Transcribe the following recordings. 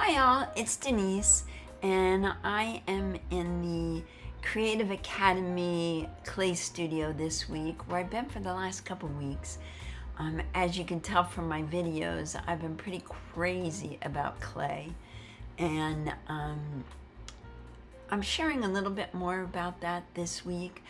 Hi y'all, it's Denise, and I am in the Creative Academy clay studio this week, where I've been for the last couple weeks. As you can tell from my videos, I've been pretty crazy about clay, and I'm sharing a little bit more about that this week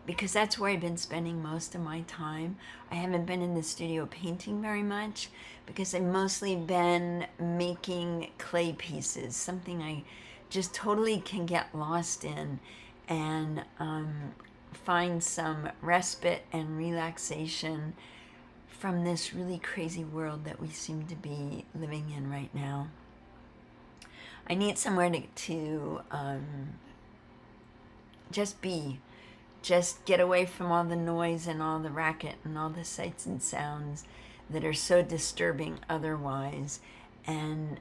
because that's where I've been spending most of my time. I haven't been in the studio painting very much because I've mostly been making clay pieces, something I just totally can get lost in and find some respite and relaxation from this really crazy world that we seem to be living in right now. I need somewhere to just be. Just get away from all the noise and all the racket and all the sights and sounds that are so disturbing otherwise, and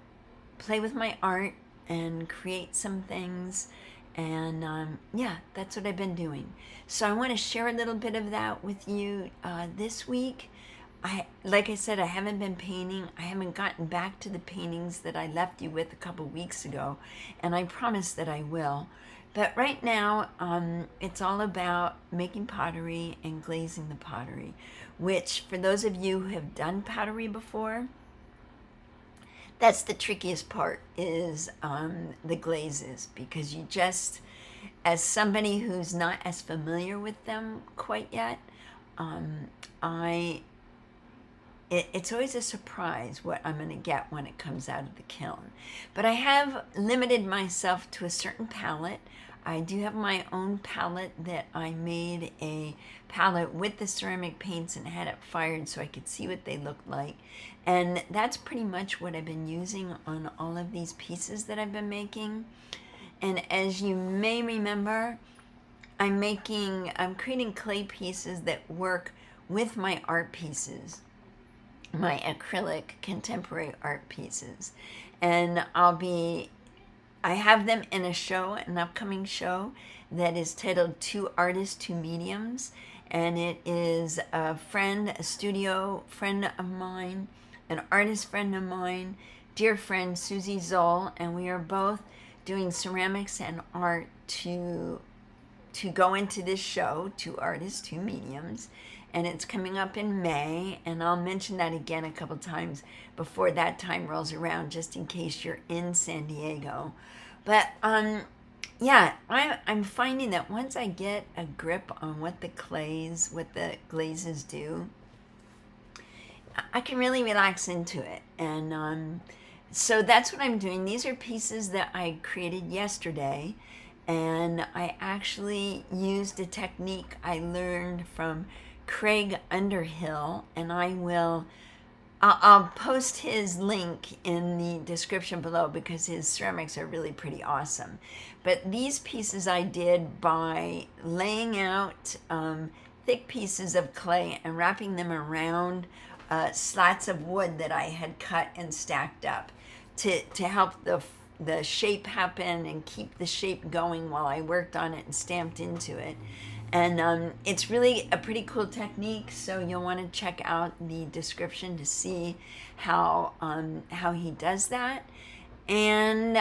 play with my art and create some things. And yeah, that's what I've been doing. So I want to share a little bit of that with you this week. Like I said, I haven't been painting. I haven't gotten back to the paintings that I left you with a couple weeks ago, and I promise that I will. But right now, it's all about making pottery and glazing the pottery, which for those of you who have done pottery before, that's the trickiest part, is the glazes, because you just, as somebody who's not as familiar with them quite yet, it's always a surprise what I'm going to get when it comes out of the kiln. But I have limited myself to a certain palette. I do have my own palette that I made a palette with the ceramic paints and had it fired so I could see what they looked like. And that's pretty much what I've been using on all of these pieces that I've been making. And as you may remember, I'm creating clay pieces that work with my art pieces, my acrylic contemporary art pieces. And I have them in a show, an upcoming show that is titled Two Artists, Two Mediums. And it is a studio friend of mine, an artist friend of mine, dear friend Susie Zoll, and we are both doing ceramics and art to go into this show, Two Artists, Two Mediums. And it's coming up in May, and I'll mention that again a couple times before that time rolls around, just in case you're in San Diego. But yeah, I'm finding that once I get a grip on what the glazes do, I can really relax into it. And so that's what I'm doing. These are pieces that I created yesterday, and I actually used a technique I learned from Craig Underhill, and I'll post his link in the description below because his ceramics are really pretty awesome. But these pieces I did by laying out thick pieces of clay and wrapping them around slats of wood that I had cut and stacked up to help the shape happen and keep the shape going while I worked on it and stamped into it. And it's really a pretty cool technique, so you'll want to check out the description to see how he does that. And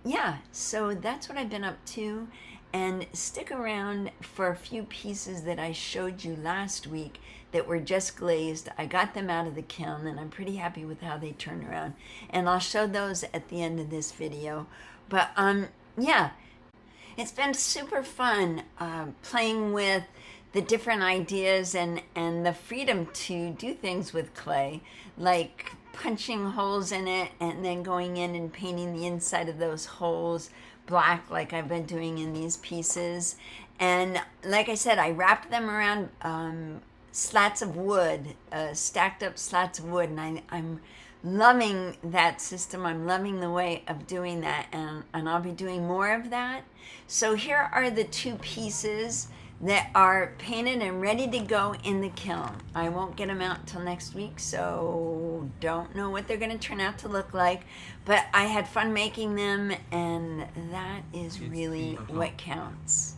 yeah, so that's what I've been up to. And stick around for a few pieces that I showed you last week that were just glazed. I got them out of the kiln, and I'm pretty happy with how they turned around. And I'll show those at the end of this video. But yeah. It's been super fun playing with the different ideas and the freedom to do things with clay, like punching holes in it and then going in and painting the inside of those holes black like I've been doing in these pieces. And like I said, I wrapped them around slats of wood, stacked up slats of wood, and I'm loving that system. I'm loving the way of doing that, and I'll be doing more of that. So here are the two pieces that are painted and ready to go in the kiln. I won't get them out until next week, so don't know what they're going to turn out to look like, but I had fun making them, and that is really what counts.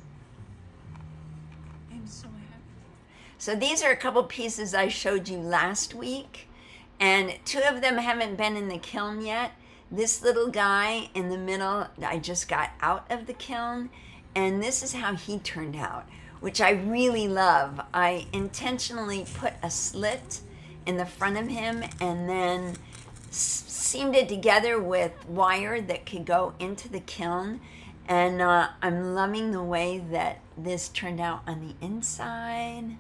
I'm so happy. So these are a couple pieces I showed you last week, and two of them haven't been in the kiln yet. This little guy in the middle, I just got out of the kiln, and this is how he turned out, which I really love. I intentionally put a slit in the front of him and then seamed it together with wire that could go into the kiln. And I'm loving the way that this turned out on the inside.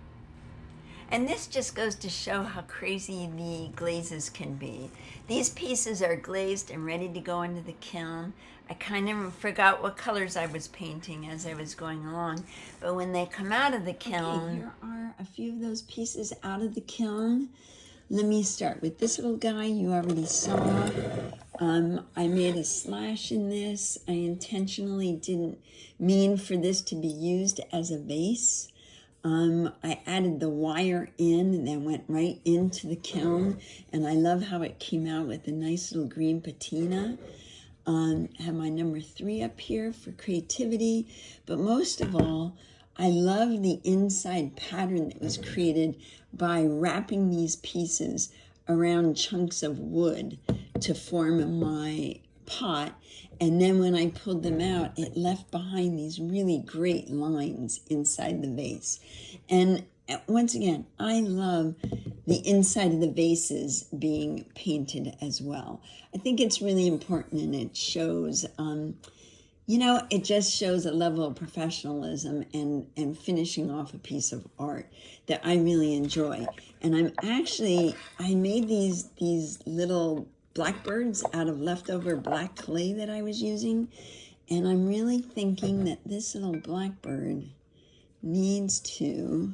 And this just goes to show how crazy the glazes can be. These pieces are glazed and ready to go into the kiln. I kind of forgot what colors I was painting as I was going along. But when they come out of the kiln... Okay, here are a few of those pieces out of the kiln. Let me start with this little guy you already saw. I made a slash in this. I intentionally didn't mean for this to be used as a vase. I added the wire in and then went right into the kiln. And I love how it came out with a nice little green patina. Have my number 3 up here for creativity. But most of all, I love the inside pattern that was created by wrapping these pieces around chunks of wood to form my pot. And then when I pulled them out, it left behind these really great lines inside the vase. And once again, I love the inside of the vases being painted as well. I think it's really important, and it shows, it just shows a level of professionalism and finishing off a piece of art that I really enjoy. And I made these little blackbirds out of leftover black clay that I was using. And I'm really thinking that this little blackbird needs to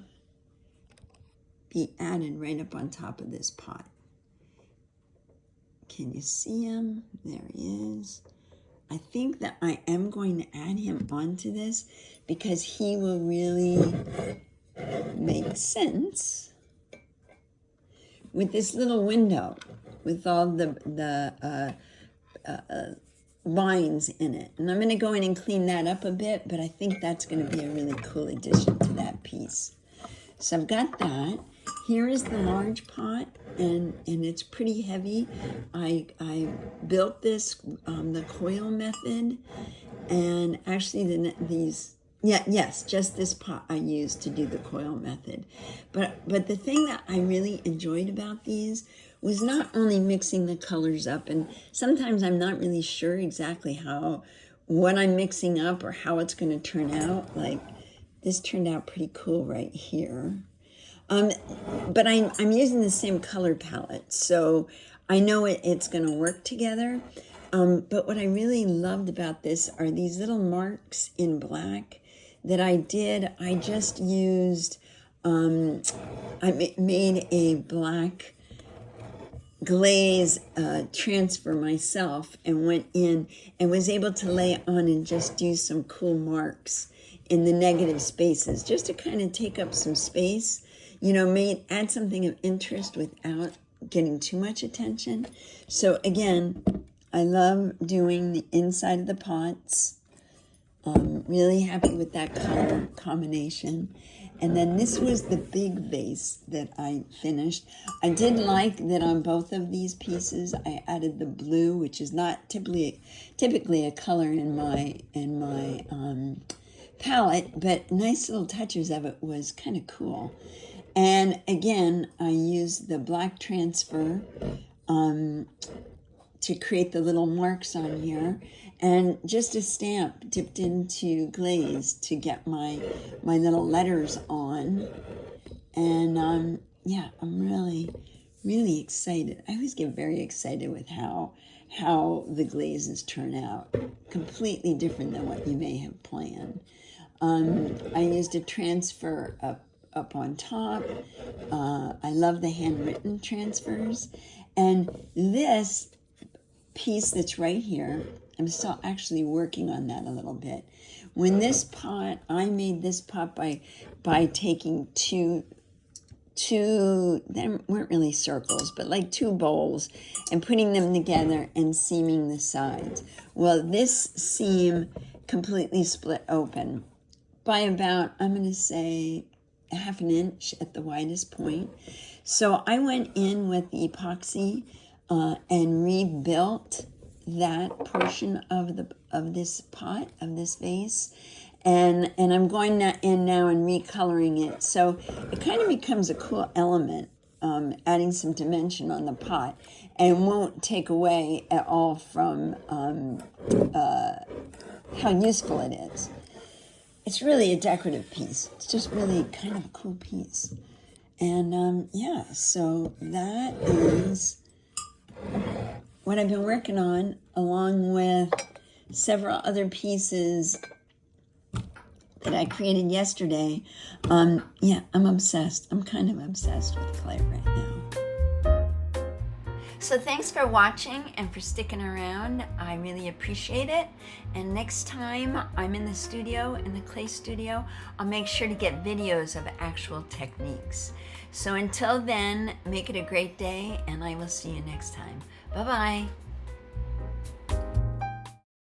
be added right up on top of this pot. Can you see him? There he is. I think that I am going to add him onto this because he will really make sense with this little window with all the vines in it. And I'm going to go in and clean that up a bit, but I think that's going to be a really cool addition to that piece. So I've got that. Here is the large pot, and it's pretty heavy. I built this the coil method, and actually just this pot I used to do the coil method. But the thing that I really enjoyed about these was not only mixing the colors up, and sometimes I'm not really sure exactly what I'm mixing up or how it's going to turn out. Like this turned out pretty cool right here. But I'm using the same color palette, so I know it's going to work together. But what I really loved about this are these little marks in black that I did. I just used, I made a black glaze transfer myself and went in and was able to lay it on and just do some cool marks in the negative spaces just to kind of take up some space. Add something of interest without getting too much attention. So again, I love doing the inside of the pots. Really happy with that color combination. And then this was the big vase that I finished. I did like that on both of these pieces, I added the blue, which is not typically a color in my palette, but nice little touches of it was kind of cool. And again, I used the black transfer to create the little marks on here, and just a stamp dipped into glaze to get my little letters on. And I'm really, really excited. I always get very excited with how the glazes turn out. Completely different than what you may have planned. I used a transfer up on top. I love the handwritten transfers. And this piece that's right here, I'm still actually working on that a little bit. When this pot, I made this pot by taking two, they weren't really circles, but like 2 bowls, and putting them together and seaming the sides. Well, this seam completely split open by about, I'm going to say, 1/2 inch at the widest point. So I went in with the epoxy and rebuilt that portion of this pot, of this vase, and I'm going in now and recoloring it, so it kind of becomes a cool element, adding some dimension on the pot, and won't take away at all from how useful it is. It's really a decorative piece. It's just really kind of a cool piece. And yeah, so that is what I've been working on, along with several other pieces that I created yesterday. Yeah, I'm obsessed. I'm kind of obsessed with clay right now. So thanks for watching and for sticking around. I really appreciate it. And next time I'm in the studio, in the clay studio, I'll make sure to get videos of actual techniques. So until then, make it a great day, and I will see you next time. Bye-bye.